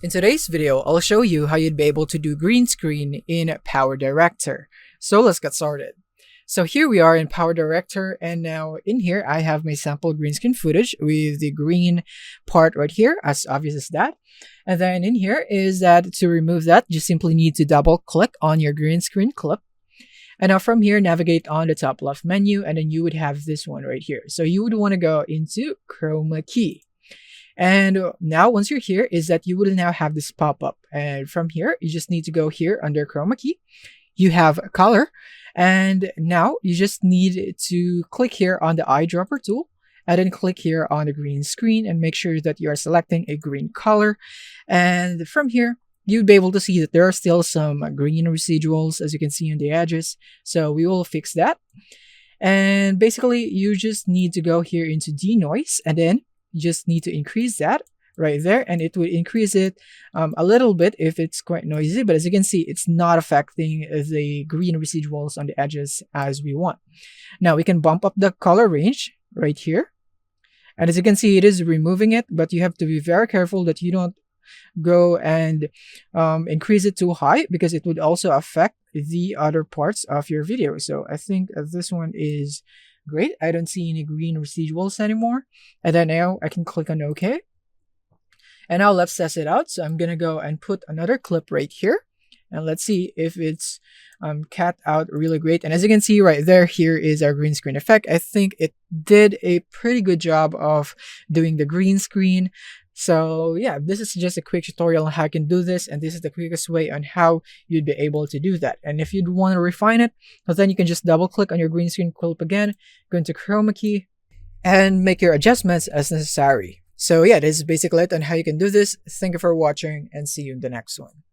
In today's video, I'll show you how you'd be able to do green screen in PowerDirector. So let's get started. So here we are in PowerDirector, and now in here I have my sample green screen footage with the green part right here, as obvious as that. And then in here is that to remove that, you simply need to double click on your green screen clip. And now from here, navigate on the top left menu, and then you would have this one right here. So you would want to go into Chroma key. And now once you're here is that you will now have this pop-up, and from here you just need to go here under Chroma key. You have color, and now you just need to click here on the eyedropper tool and then click here on the green screen and make sure that you are selecting a green color. And from here you'd be able to see that there are still some green residuals, as you can see on the edges, so we will fix that. And basically you just need to go here into denoise, and then you just need to increase that right there, and it will increase it a little bit if it's quite noisy, but as you can see, it's not affecting the green residuals on the edges as we want. Now we can bump up the color range right here, and as you can see, it is removing it, but you have to be very careful that you don't go and increase it too high, because it would also affect the other parts of your video. So I think this one is great. I don't see any green residuals anymore. And then now I can click on OK. And now let's test it out. So I'm gonna go and put another clip right here, and let's see if it's cut out really great. And as you can see right there, here is our green screen effect. I think it did a pretty good job of doing the green screen. So yeah, this is just a quick tutorial on how you can do this, and this is the quickest way on how you'd be able to do that. And if you'd want to refine it, well, then you can just double click on your green screen clip again, go into Chroma key, and make your adjustments as necessary. So yeah, this is basically it on how you can do this. Thank you for watching, and see you in the next one.